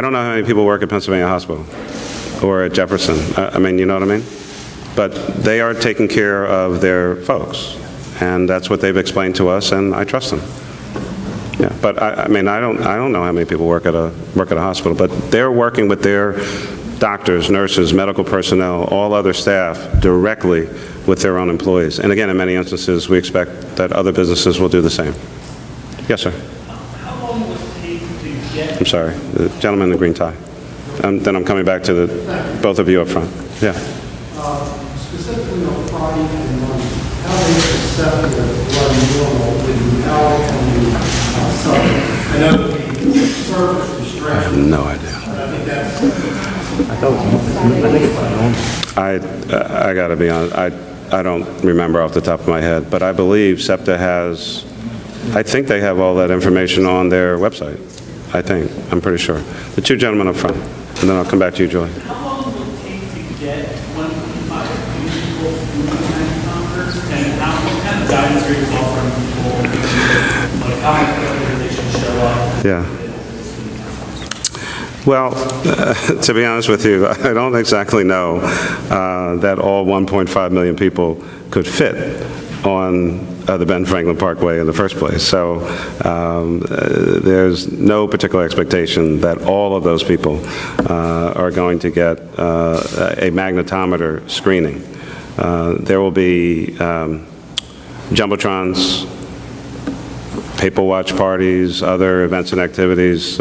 don't know how many people work at Pennsylvania Hospital or at Jefferson. I mean, you know what I mean? But they are taking care of their folks, and that's what they've explained to us, and I trust them. Yeah, but I don't know how many people work at a hospital, but they're working with their doctors, nurses, medical personnel, all other staff directly with their own employees. And again, in many instances, we expect that other businesses will do the same. Yes, sir. How long will it take to get? I'm sorry, the gentleman in the green tie. Then I'm coming back to both of you up front. Yeah. Specifically on Friday and Monday, how they accept the blood normal and how can you suffer? I know the service I restriction. have no idea. I think that's. I got to be honest, I don't remember off the top of my head, but I believe SEPTA has, I think they have all that information on their website. I'm pretty sure. The two gentlemen up front, and then I'll come back to you, Julie. How long will it take to get 1.5 people through the numbers? And what kind of guidance are you offering people? Like how quickly they should show up? Yeah. Well, to be honest with you, I don't exactly know that all 1.5 million people could fit on the Ben Franklin Parkway in the first place. So there's no particular expectation that all of those people are going to get a magnetometer screening. There will be jumbotrons, people watch parties, other events and activities,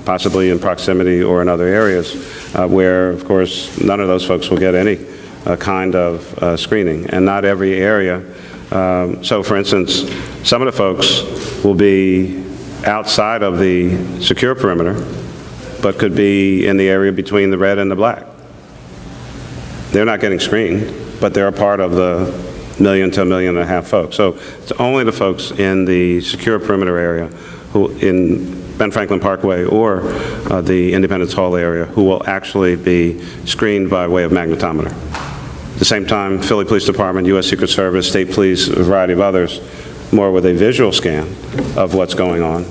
possibly in proximity or in other areas, where, of course, none of those folks will get any kind of screening, and not every area. So, for instance, some of the folks will be outside of the secure perimeter, but could be in the area between the red and the black. They're not getting screened, but they're a part of the 1 million to 1.5 million folks. So it's only the folks in the secure perimeter area who in Ben Franklin Parkway or the Independence Hall area who will actually be screened by way of magnetometer. At the same time, Philly Police Department, U.S. Secret Service, State Police, a variety of others, more with a visual scan of what's going on,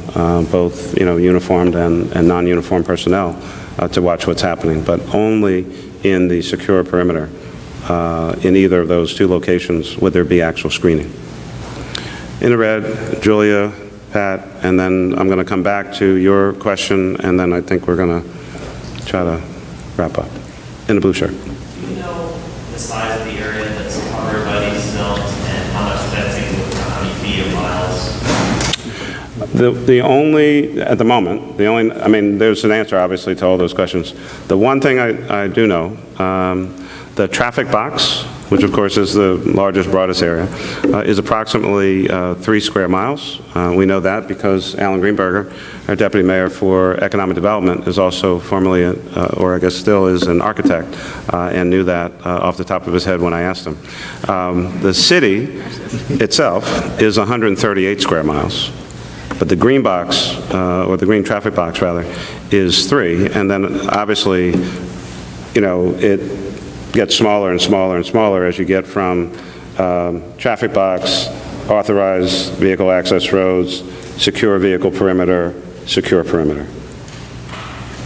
both uniformed and non-uniformed personnel to watch what's happening, but only in the secure perimeter. In either of those two locations would there be actual screening. In the red, Julia, Pat, and then I'm going to come back to your question, and then I think we're going to try to wrap up. In the blue shirt. Do you know the size of the area that's covered by these zones and how much fencing would The only, at the moment, the only, I mean, there's an answer, obviously, to all those questions. The one thing I do know, the traffic box, which of course is the largest, broadest area, is approximately 3 square miles. We know that because Alan Greenberger, our deputy mayor for economic development, is also formerly, or I guess still is, an architect, and knew that off the top of his head when I asked him. The city itself is 138 square miles. But the green box, or the green traffic box, rather, is 3. And then, obviously, you know, it gets smaller and smaller and smaller as you get from traffic box, authorized vehicle access roads, secure vehicle perimeter, secure perimeter.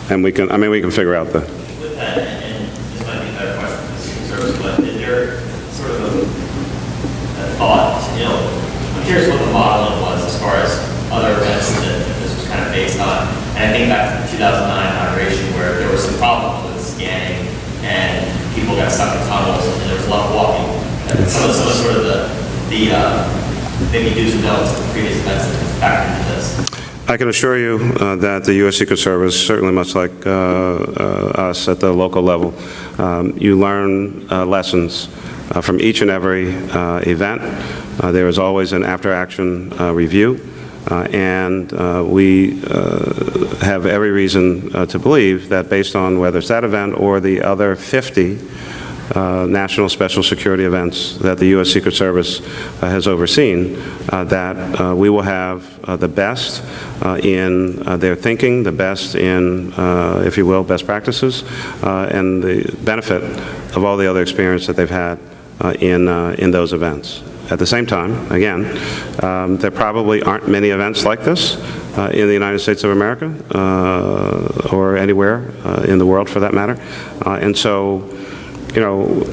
And we can, I mean, we can figure out the... With that, and this might be a better question for the Secret Service, but is there sort of a thought, you know, I'm curious what the model was as far as other events that this was kind of based on. And I think back to the 2009 inauguration where there were some problems with scanning and people got stuck in tunnels and there was a lot of walking. And some of sort of the maybe do's and don'ts of the previous events that factored into this. I can assure you that the U.S. Secret Service, certainly much like us at the local level, you learn lessons from each and every event. There is always an after-action review. And we have every reason to believe that based on whether it's that event or the other 50 national special security events that the U.S. Secret Service has overseen, that we will have the best in their thinking, the best in, if you will, best practices, and the benefit of all the other experience that they've had in those events. At the same time, again, there probably aren't many events like this in the United States of America or anywhere in the world for that matter. And so, you know,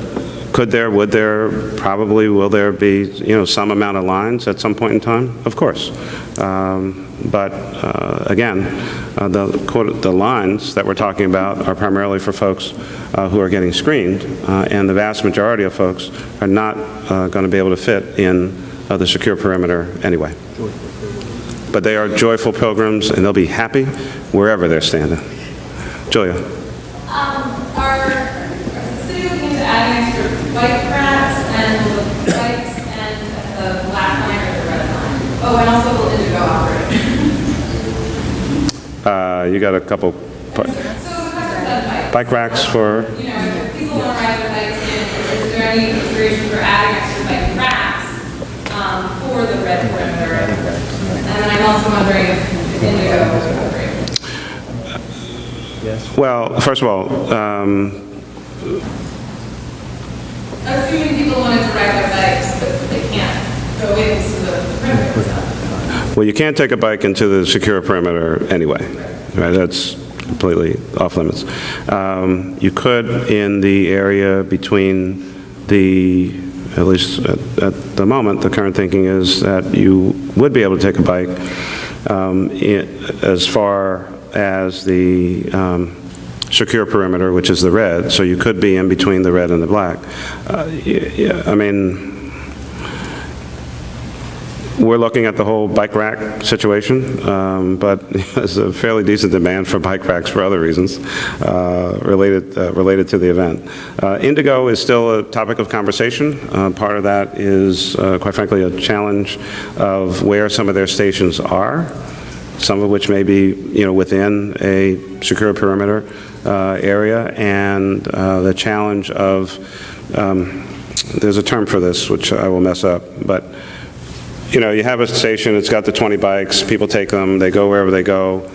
could there, would there, probably will there be, you know, some amount of lines at some point in time? Of course. But again, the lines that we're talking about are primarily for folks who are getting screened, and the vast majority of folks are not going to be able to fit in the secure perimeter anyway. But they are joyful pilgrims, and they'll be happy wherever they're standing. Julia. Are the city looking into adding extra bike racks and the bikes and the black line or the red line? Oh, and also will Indigo operate? You got a couple So the question's on bikes. bike racks for... You know, if people want to ride their bikes in, is there any consideration for adding extra bike racks for the red perimeter? And then I'm also wondering if Indigo will operate. Well, first of all, assuming people wanted to ride their bikes, but they can't go into the perimeter stuff. well, you can't take a bike into the secure perimeter anyway. Right? That's completely off limits. You could in the area between the, at least at the moment, the current thinking is that you would be able to take a bike as far as the secure perimeter, which is the red, so you could be in between the red and the black. Yeah, I mean, we're looking at the whole bike rack situation, but there's a fairly decent demand for bike racks for other reasons related to the event. Indigo is still a topic of conversation. Part of that is, quite frankly, a challenge of where some of their stations are, some of which may be, you know, within a secure perimeter area, and the challenge of, there's a term for this, which I will mess up, but you know, you have a station, it's got the 20 bikes, people take them, they go wherever they go.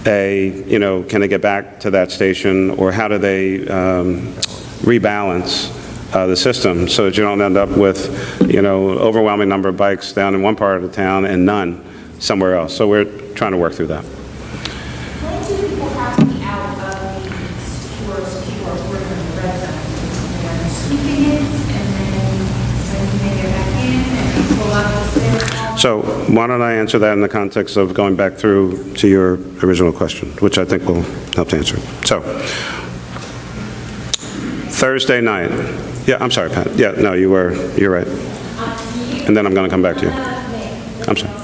You know, can they get back to that station, or how do they rebalance the system so that you don't end up with, you know, overwhelming number of bikes down in one part of the town and none somewhere else. So we're trying to work through that. When do people have to be out of the secure perimeter in the red zone? They're sweeping it, and then they get back in and pull up the stairs. So why don't I answer that in the context of going back through to your original question, which I think will help to answer it. So, Thursday night. Yeah, I'm sorry, Pat. Yeah, no, you're right. And then I'm going to come back to you. I'm sorry.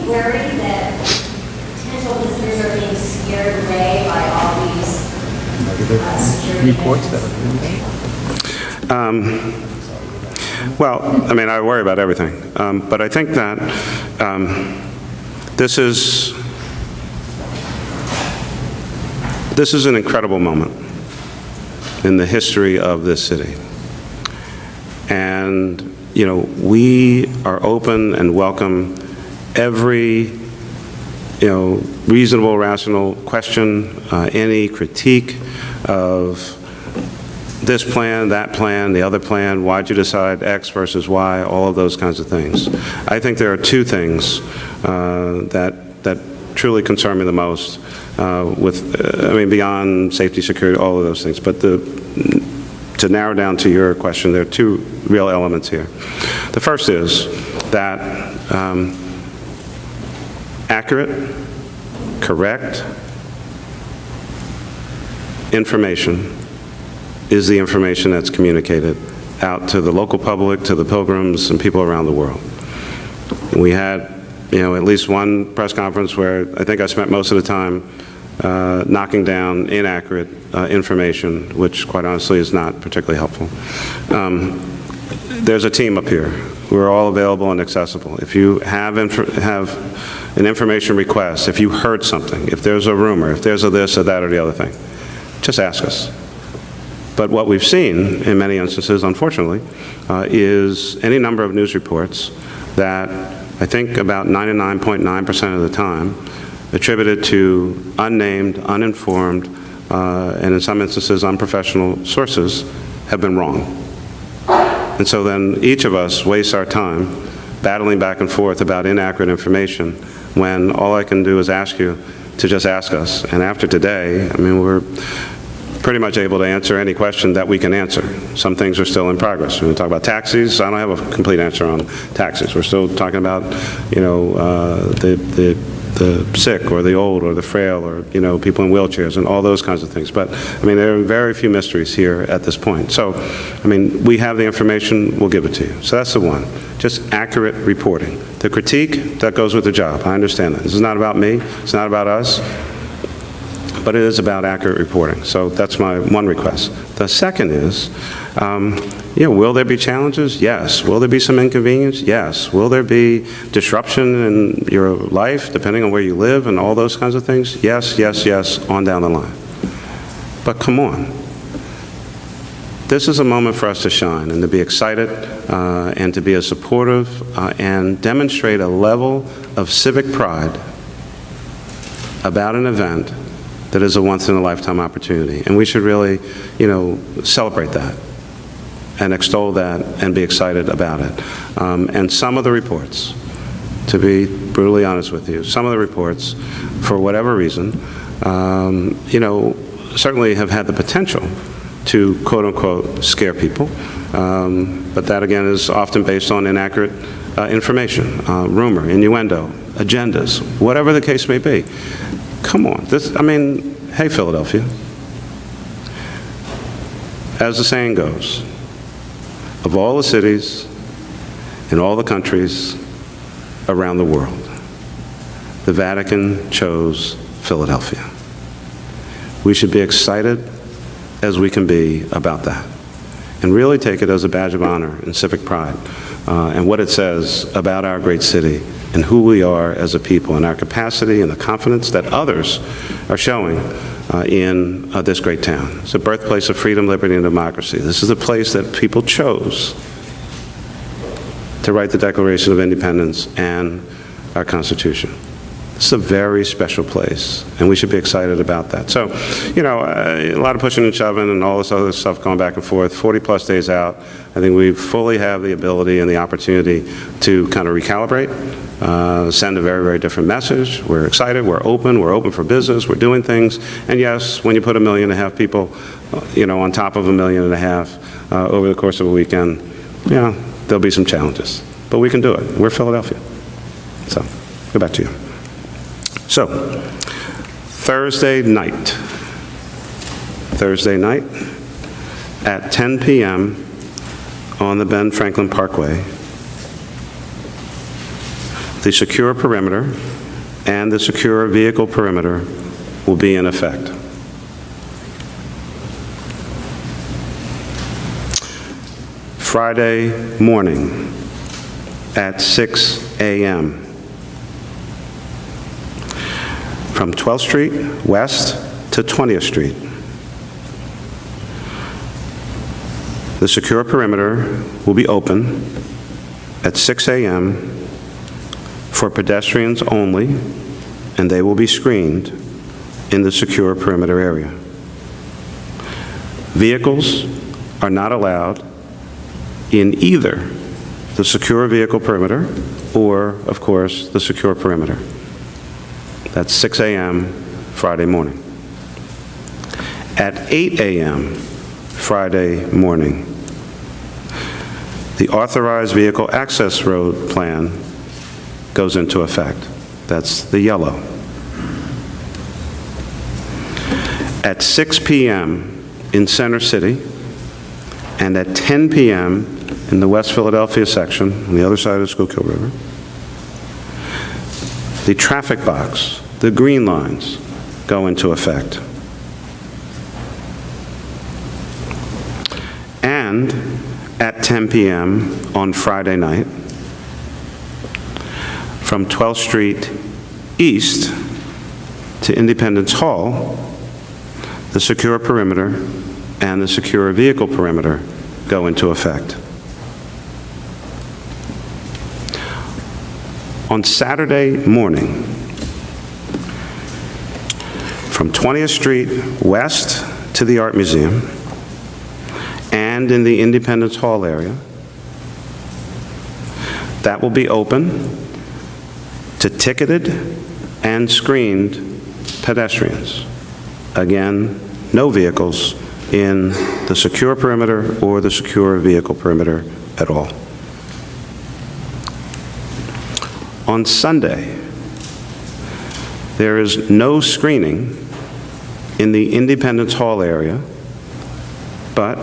worried that potential visitors are being scared away by all these security Reports measures? Well, I mean, I worry about everything, but I think that this is an incredible moment in the history of this city. And, you know, we are open and welcome every, you know, reasonable, rational question, any critique of this plan, that plan, the other plan, why'd you decide X versus Y, all of those kinds of things. I think there are two things that truly concern me the most I mean, beyond safety, security, all of those things. But to narrow down to your question, there are two real elements here. The first is that accurate, correct information is the information that's communicated out to the local public, to the pilgrims, and people around the world. We had, you know, at least one press conference where I think I spent most of the time knocking down inaccurate information, which quite honestly is not particularly helpful. There's a team up here. We're all available and accessible. If you have an information request, if you heard something, if there's a rumor, if there's a this or that or the other thing, just ask us. But what we've seen in many instances, unfortunately, is any number of news reports that I think about 99.9% of the time attributed to unnamed, uninformed, and in some instances unprofessional sources have been wrong. And so then each of us wastes our time battling back and forth about inaccurate information when all I can do is ask you to just ask us. And after today, I mean, we're pretty much able to answer any question that we can answer. Some things are still in progress. When we talk about taxis, I don't have a complete answer on taxis. We're still talking about, you know, the sick or the old or the frail or, you know, people in wheelchairs and all those kinds of things. But, I mean, there are very few mysteries here at this point. So, I mean, we have the information, we'll give it to you. So that's the one. Just accurate reporting. The critique, that goes with the job. I understand that. This is not about me. It's not about us. But it is about accurate reporting. So that's my one request. The second is, you know, will there be challenges? Yes. Will there be some inconvenience? Yes. Will there be disruption in your life, depending on where you live and all those kinds of things? Yes, yes, yes, on down the line. But come on. This is a moment for us to shine and to be excited and to be as supportive and demonstrate a level of civic pride about an event that is a once-in-a-lifetime opportunity. And we should really, you know, celebrate that and extol that and be excited about it. And some of the reports, to be brutally honest with you, some of the reports, for whatever reason, you know, certainly have had the potential to, quote-unquote, scare people. But that, again, is often based on inaccurate information, rumor, innuendo, agendas, whatever the case may be. Come on, I mean, hey, Philadelphia. As the saying goes, of all the cities in all the countries around the world, the Vatican chose Philadelphia. We should be excited as we can be about that and really take it as a badge of honor and civic pride and what it says about our great city and who we are as a people and our capacity and the confidence that others are showing in this great town. It's a birthplace of freedom, liberty, and democracy. This is a place that people chose to write the Declaration of Independence and our Constitution. It's a very special place, and we should be excited about that. So, you know, a lot of pushing and shoving and all this other stuff going back and forth, 40-plus days out. I think we fully have the ability and the opportunity to kind of recalibrate, send a very, very different message. We're excited, we're open for business, we're doing things. And yes, when you put 1.5 million people, you know, on top of 1.5 million over the course of a weekend, you know, there'll be some challenges. But we can do it. We're Philadelphia. So, go back to you. So, Thursday night at 10 p.m. on the Ben Franklin Parkway, the secure perimeter and the secure vehicle perimeter will be in effect. Friday morning at 6 a.m. from 12th Street west to 20th Street. The secure perimeter will be open at 6 a.m. for pedestrians only, and they will be screened in the secure perimeter area. Vehicles are not allowed in either the secure vehicle perimeter or, of course, the secure perimeter. That's 6 a.m. Friday morning. At 8 a.m. Friday morning, the authorized vehicle access road plan goes into effect. That's the yellow. At 6 p.m. in Center City and at 10 p.m. in the West Philadelphia section, on the other side of the Schuylkill River, the traffic box, the green lines, go into effect. And at 10 p.m. on Friday night, from 12th Street east to Independence Hall, the secure perimeter and the secure vehicle perimeter go into effect. On Saturday morning, from 20th Street west to the Art Museum and in the Independence Hall area, that will be open to ticketed and screened pedestrians. Again, no vehicles in the secure perimeter or the secure vehicle perimeter at all. On Sunday, there is no screening in the Independence Hall area, but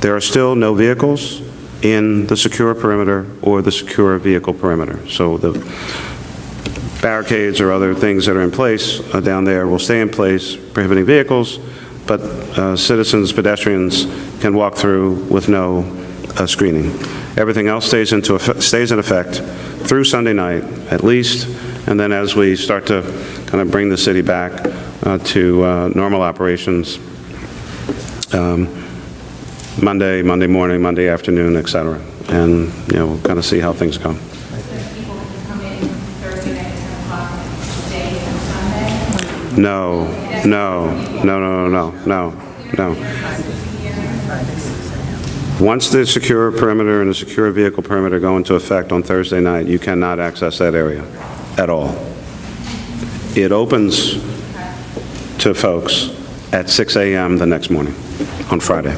there are still no vehicles in the secure perimeter or the secure vehicle perimeter. So the barricades or other things that are in place down there will stay in place, prohibiting vehicles, but citizens, pedestrians can walk through with no screening. Everything else stays in effect through Sunday night, at least, and then as we start to kind of bring the city back to normal operations, Monday morning, Monday afternoon, et cetera. And, you know, we'll kind of see how things go. People can come in Thursday night at 10 o'clock, day and Sunday? No. Once the secure perimeter and the secure vehicle perimeter go into effect on Thursday night, you cannot access that area at all. It opens to folks at 6 a.m. the next morning on Friday.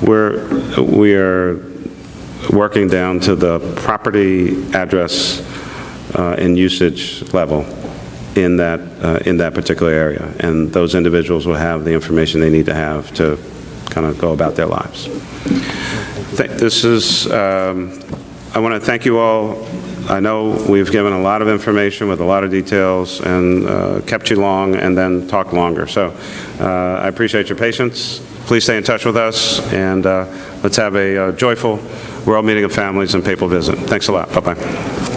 We are working down to the property address and usage level in that particular area, and those individuals will have the information they need to have to kind of go about their lives. I want to thank you all. I know we've given a lot of information with a lot of details and kept you long and then talked longer. So I appreciate your patience. Please stay in touch with us, and let's have a joyful World Meeting of Families and Papal Visit. Thanks a lot. Bye-bye.